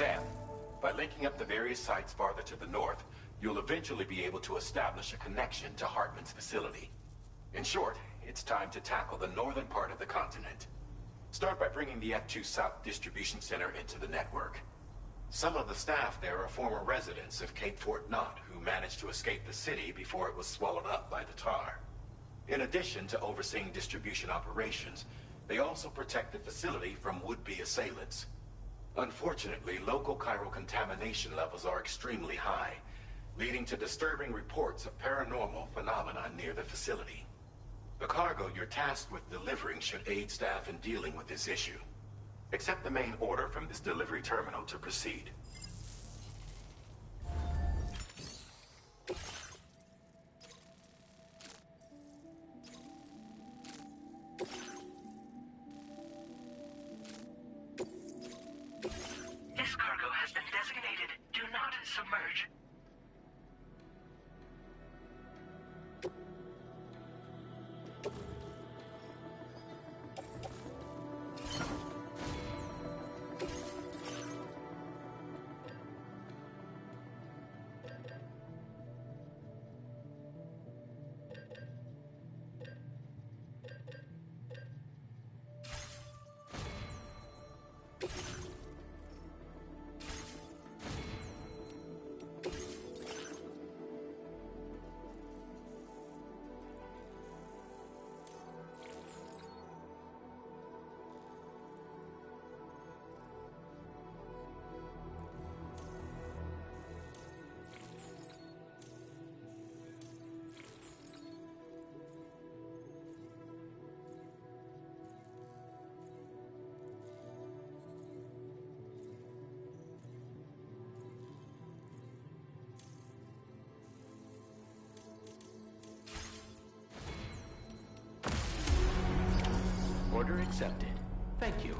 Sam, by linking up the various sites farther to the north, you'll eventually be able to establish a connection to Hartman's facility. In short, it's time to tackle the northern part of the continent. Start by bringing the F2 South Distribution Center into the network. Some of the staff there are former residents of Cape Fort Knott who managed to escape the city before it was swallowed up by the tar. In addition to overseeing distribution operations, they also protect the facility from would-be assailants. Unfortunately, local chiral contamination levels are extremely high, leading to disturbing reports of paranormal phenomena near the facility. The cargo you're tasked with delivering should aid staff in dealing with this issue. Accept the main order from this delivery terminal to proceed. This cargo has been designated Do Not Submerge. Order accepted. Thank you.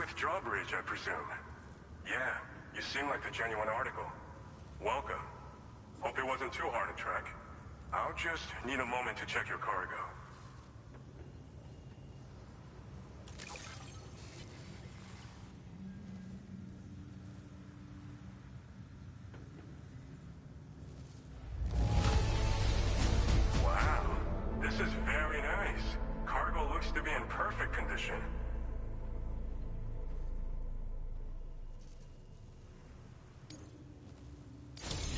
with Drawbridge, I presume. Yeah, you seem like the genuine article. Welcome. Hope it wasn't too hard to track. I'll just need a moment to check your cargo. Wow, this is very nice. Cargo looks to be in perfect condition.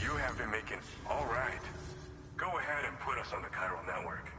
You have been making... All right. Go ahead and put us on the Chiral network.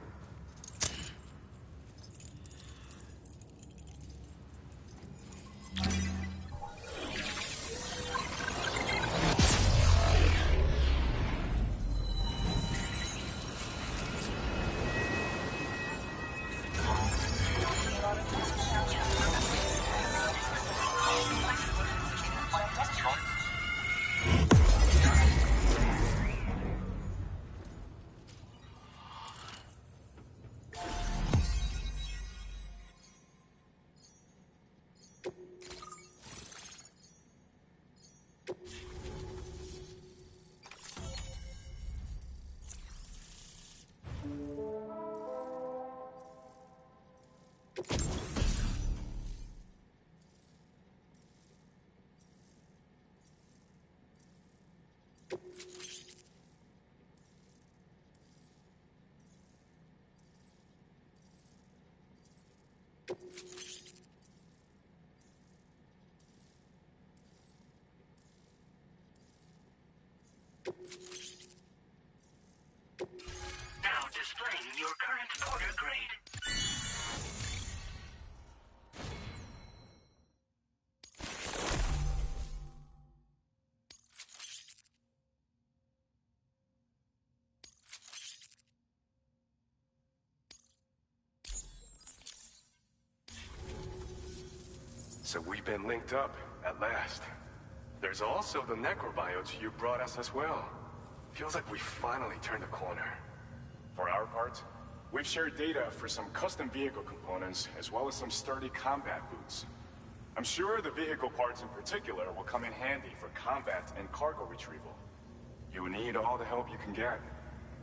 Now displaying your current order grade. So we've been linked up, at last. There's also the necrobiotes you brought us as well. Feels like we finally turned a corner. For our part, we've shared data for some custom vehicle components, as well as some sturdy combat boots. I'm sure the vehicle parts in particular will come in handy for combat and cargo retrieval. You need all the help you can get,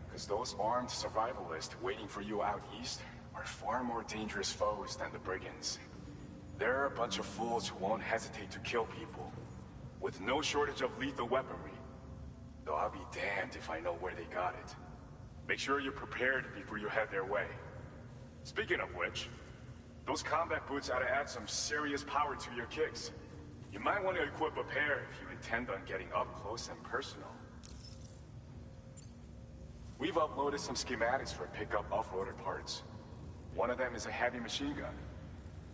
because those armed survivalists waiting for you out east are far more dangerous foes than the brigands. They're a bunch of fools who won't hesitate to kill people, with no shortage of lethal weaponry. Though I'll be damned if I know where they got it. Make sure you're prepared before you head their way. Speaking of which, those combat boots ought to add some serious power to your kicks. You might want to equip a pair if you intend on getting up close and personal. We've uploaded some schematics for pickup off-roader parts. One of them is a heavy machine gun.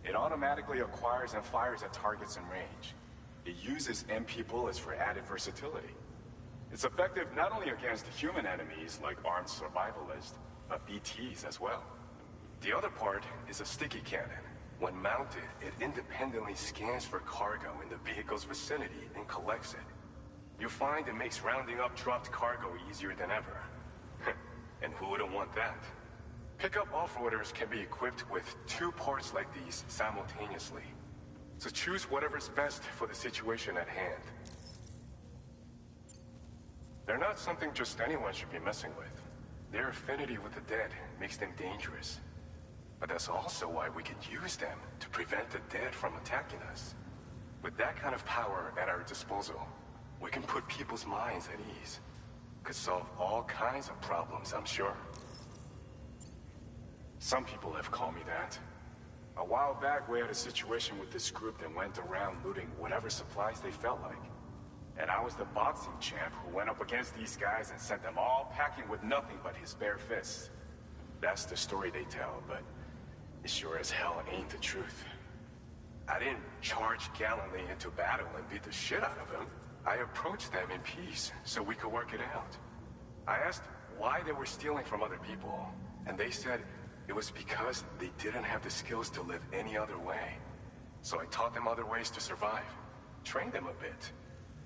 It automatically acquires and fires at targets in range. It uses MP bullets for added versatility. It's effective not only against human enemies like armed survivalists, but BTs as well. The other part is a sticky cannon. When mounted, it independently scans for cargo in the vehicle's vicinity and collects it. You'll find it makes rounding up dropped cargo easier than ever. And who wouldn't want that? Pickup off-roaders can be equipped with 2 parts like these simultaneously. So choose whatever's best for the situation at hand. They're not something just anyone should be messing with. Their affinity with the dead makes them dangerous. But that's also why we can use them to prevent the dead from attacking us. With that kind of power at our disposal, we can put people's minds at ease. Could solve all kinds of problems, I'm sure. Some people have called me that. A while back, we had a situation with this group that went around looting whatever supplies they felt like. And I was the boxing champ who went up against these guys and sent them all packing with nothing but his bare fists. That's the story they tell, but it sure as hell ain't the truth. I didn't charge gallantly into battle and beat the shit out of them. I approached them in peace so we could work it out. I asked why they were stealing from other people, and they said it was because they didn't have the skills to live any other way. So I taught them other ways to survive, trained them a bit.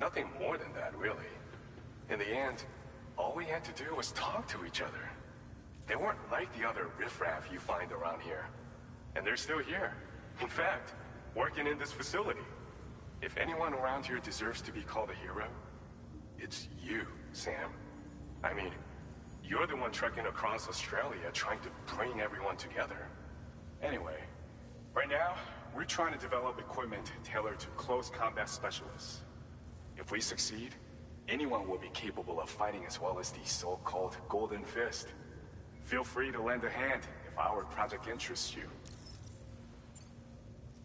Nothing more than that, really. In the end, all we had to do was talk to each other. They weren't like the other riffraff you find around here. And they're still here. In fact, working in this facility. If anyone around here deserves to be called a hero, it's you, Sam. I mean, you're the one trekking across Australia trying to bring everyone together. Anyway, right now, we're trying to develop equipment tailored to close combat specialists. If we succeed, anyone will be capable of fighting as well as the so-called Golden Fist. Feel free to lend a hand if our project interests you.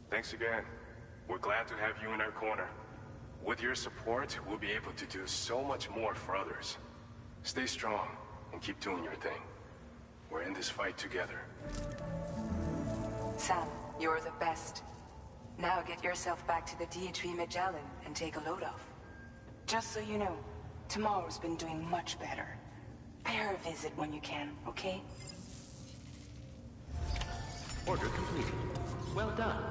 Thanks again. We're glad to have you in our corner. With your support, we'll be able to do so much more for others. Stay strong and keep doing your thing. We're in this fight together. Sam, you're the best. Now get yourself back to the DHV Magellan and take a load off. Just so you know, tomorrow's been doing much better. Pay her a visit when you can, okay? Order completed. Well done.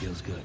Feels good.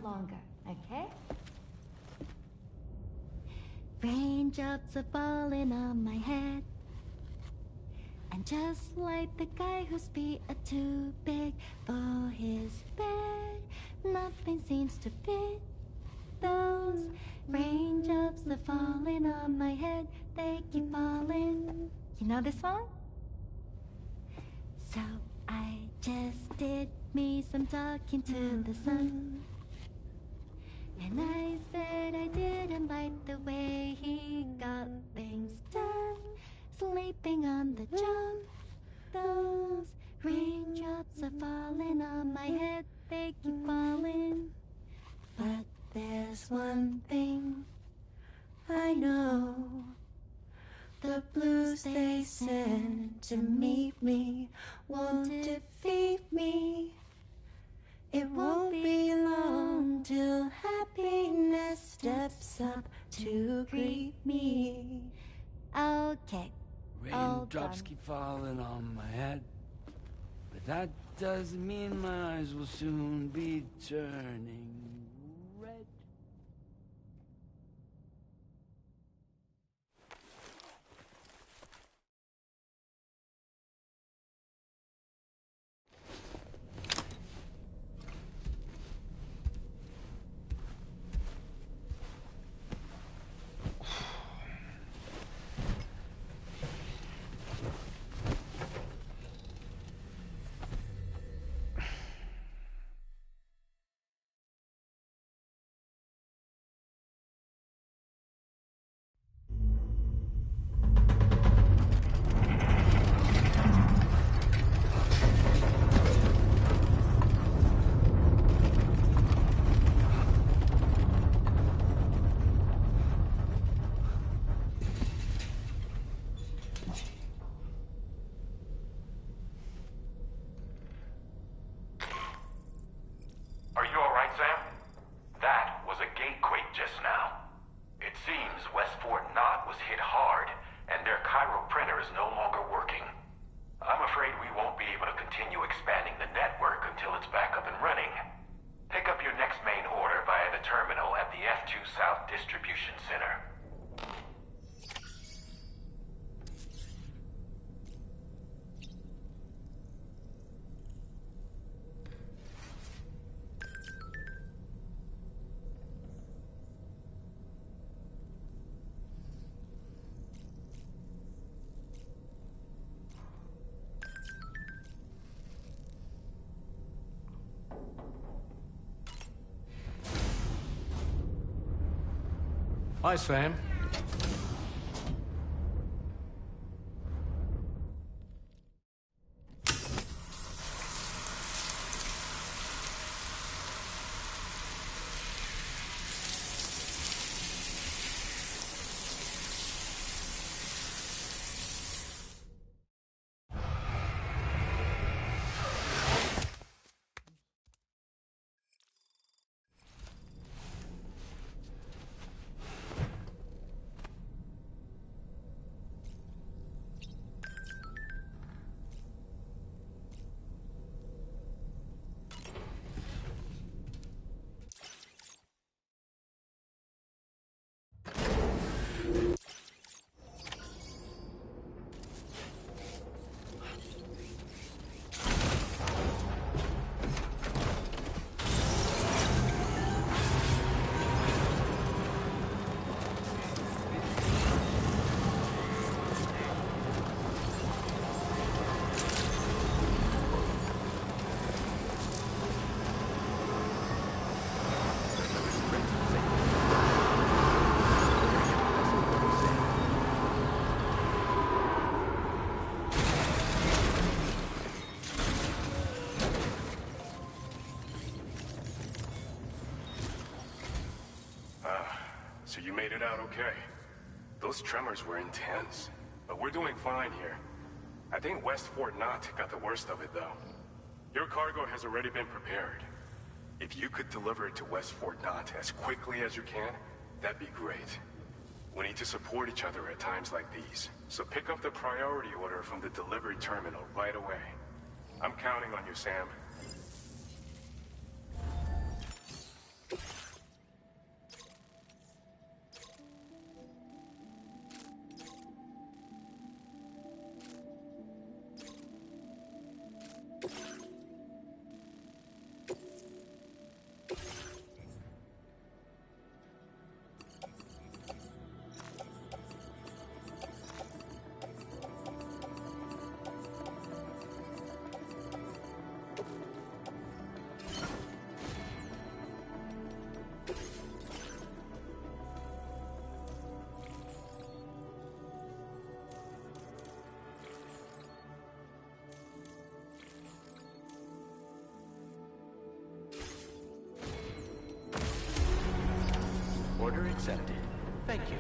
Longer, okay? Raindrops are falling on my head, and just like the guy whose feet are too big for his bed, nothing seems to fit Those raindrops are falling on my head, they keep falling. You know this song? So I just did me some talking to the sun. And I said I didn't like the way he got things done. Sleeping on the job. Those raindrops are falling on my head, they keep falling. But there's one thing I know. The blues they send to meet me won't defeat me. It won't be long till happiness steps up to greet me. Okay. Raindrops keep falling on my head, but that doesn't mean my eyes will soon be turning red. Are you alright, Sam? That was a gatequake just now. It seems West Fort Knott was hit hard, and their Cairo printer is no longer working. I'm afraid we won't be able to continue expanding the network until it's back up and running. Pick up your next main order via the terminal at the F2 South Distribution Center. Hi, Sam. So you made it out okay. Those tremors were intense, but we're doing fine here. I think West Fort Knott got the worst of it, though. Your cargo has already been prepared. If you could deliver it to West Fort Knott as quickly as you can, that'd be great. We need to support each other at times like these, so pick up the priority order from the delivery terminal right away. I'm counting on you, Sam. accepted. Thank you.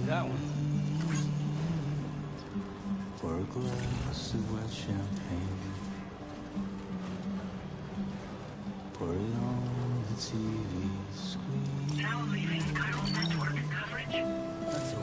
That one. For a glass of wet champagne, pour it on the TV screen. Now leaving Chiral network coverage. That's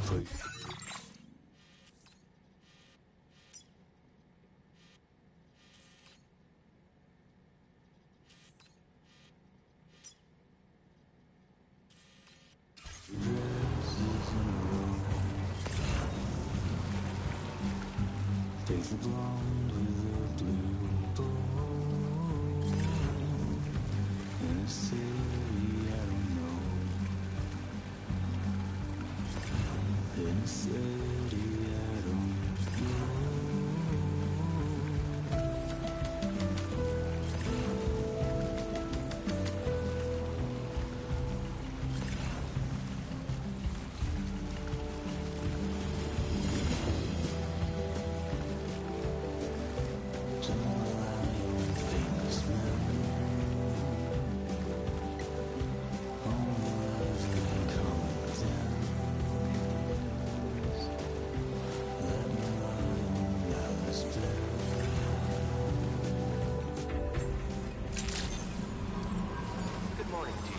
Take the blonde with the blue bow. In a city I don't know. In a city I don't know. Good morning to you.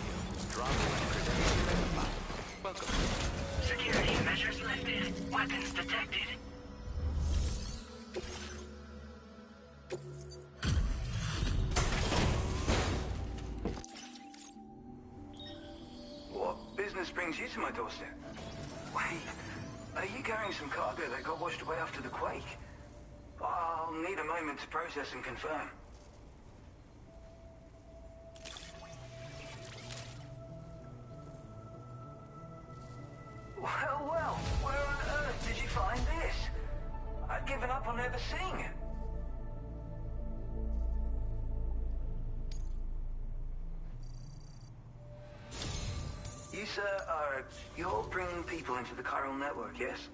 Dropping credentials verified. Welcome. Security measures lifted. Weapons detected. What business brings you to my doorstep? Wait, are you carrying some cargo that got washed away after the quake? I'll need a moment to process and confirm. Well, where on earth did you find this? I'd given up on ever seeing it. You, sir, you're bringing people into the chiral network, yes?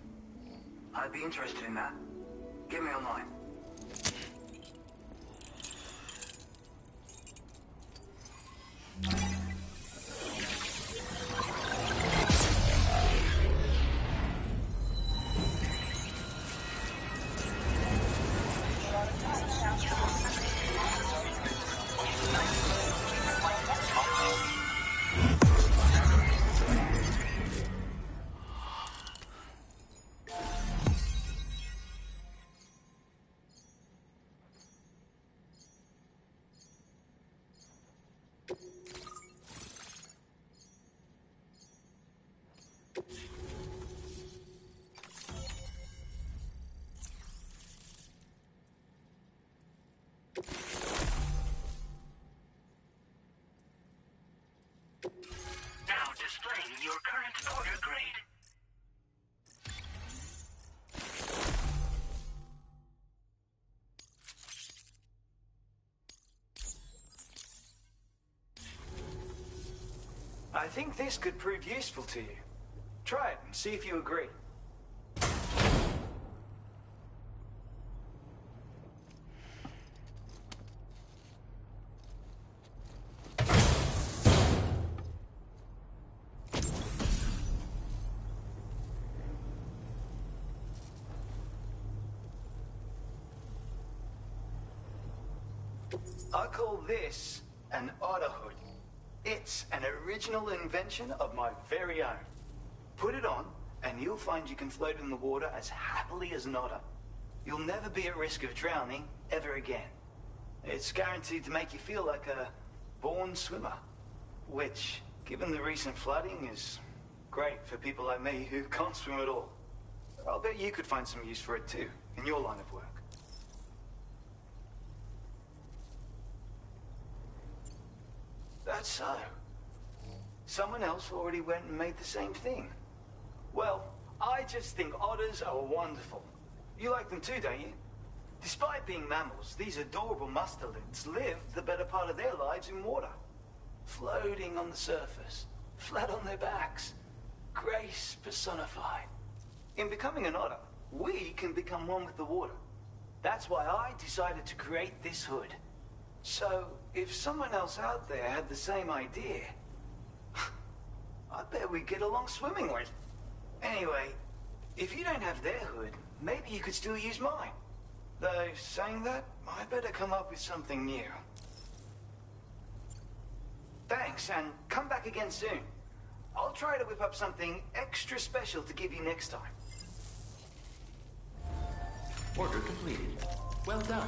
I'd be interested in that. Get me online. Now displaying your current order grade. I think this could prove useful to you. Try it and see if you agree. I call this an otter hood. It's an original invention of my very own. Put it on, and you'll find you can float in the water as happily as an otter. You'll never be at risk of drowning ever again. It's guaranteed to make you feel like a born swimmer, which, given the recent flooding, is great for people like me who can't swim at all. I'll bet you could find some use for it too, in your line of work. That's so. Someone else already went and made the same thing. Well, I just think otters are wonderful. You like them too, don't you? Despite being mammals, these adorable mustelids live the better part of their lives in water. Floating on the surface, flat on their backs. Grace personified. In becoming an otter, we can become one with the water. That's why I decided to create this hood. So, if someone else out there had the same idea, I bet we'd get along swimmingly. Anyway, if you don't have their hood, maybe you could still use mine. Though, saying that, I better come up with something new. Thanks, and come back again soon. I'll try to whip up something extra special to give you next time. Order completed. Well done.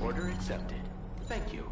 Order accepted. Thank you.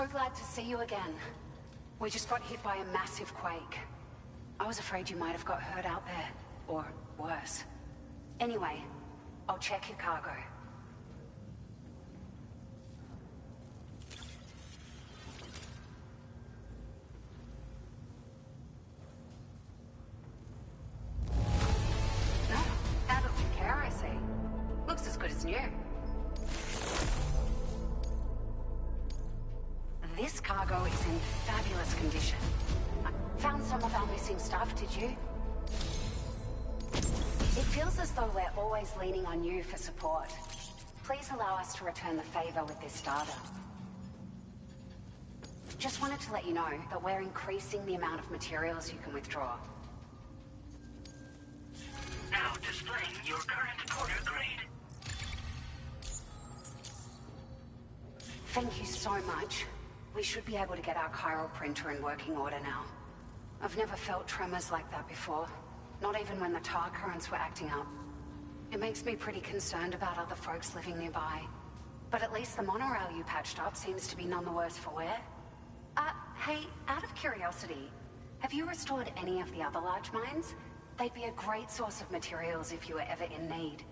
So glad to see you again. We just got hit by a massive quake. I was afraid you might have got hurt out there. Or worse. Anyway, I'll check your cargo. No, handled with care, I see. Looks as good as new. This cargo is in fabulous condition. I found some of our missing stuff, did you? It feels as though we're always leaning on you for support. Please allow us to return the favor with this data. Just wanted to let you know that we're increasing the amount of materials you can withdraw. Now displaying your current order grade. Thank you so much. We should be able to get our chiral printer in working order now. I've never felt tremors like that before. Not even when the tar currents were acting up. It makes me pretty concerned about other folks living nearby. But at least the monorail you patched up seems to be none the worse for wear. Hey, out of curiosity, have you restored any of the other large mines? They'd be a great source of materials if you were ever in need.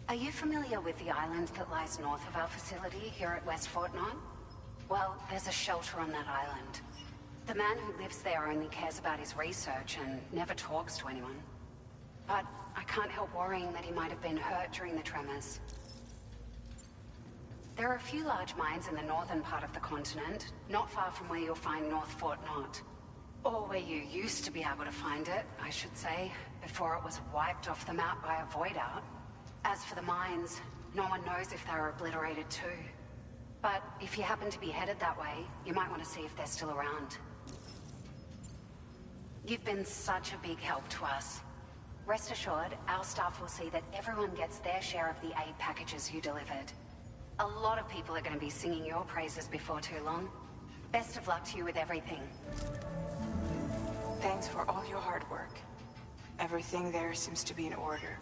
Are you familiar with the island that lies north of our facility here at West Fort Knott? Well, there's a shelter on that island. The man who lives there only cares about his research and never talks to anyone. But I can't help worrying that he might have been hurt during the tremors. There are a few large mines in the northern part of the continent, not far from where you'll find North Fort Knott. Or where you used to be able to find it, I should say, before it was wiped off the map by a void out. As for the mines, no one knows if they were obliterated too. But if you happen to be headed that way, you might want to see if they're still around. You've been such a big help to us. Rest assured, our staff will see that everyone gets their share of the aid packages you delivered. A lot of people are going to be singing your praises before too long. Best of luck to you with everything. Thanks for all your hard work. Everything there seems to be in order.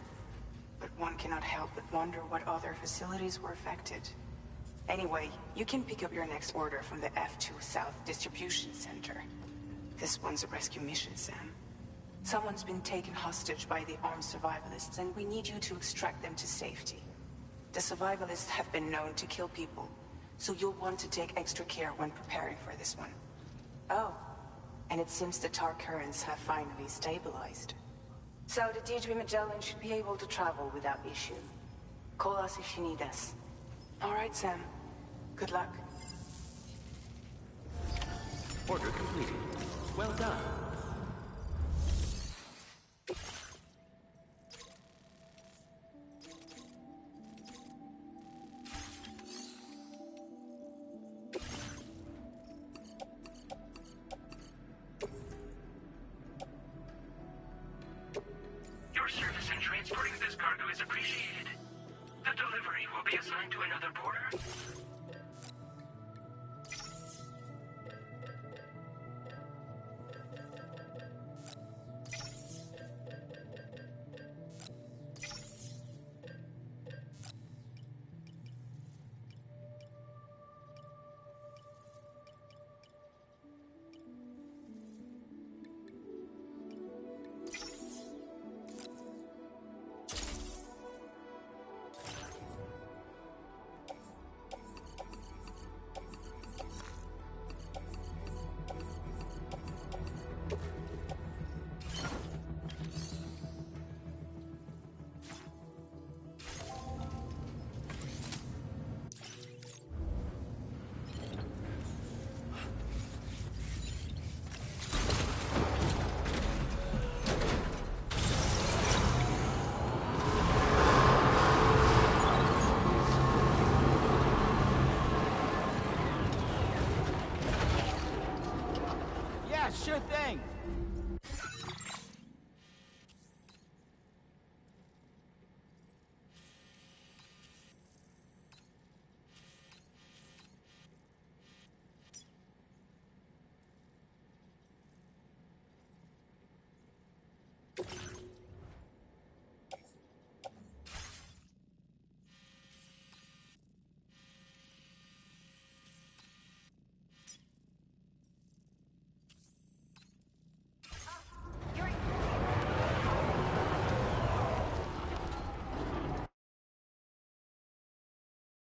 But one cannot help but wonder what other facilities were affected. Anyway, you can pick up your next order from the F2 South Distribution Center. This one's a rescue mission, Sam. Someone's been taken hostage by the armed survivalists, and we need you to extract them to safety. The survivalists have been known to kill people, so you'll want to take extra care when preparing for this one. Oh, and it seems the tar currents have finally stabilized. So the D3 Magellan should be able to travel without issue. Call us if you need us. All right, Sam. Good luck. Order completed. Well done. Your service in transporting this cargo is appreciated. The delivery will be assigned to another porter.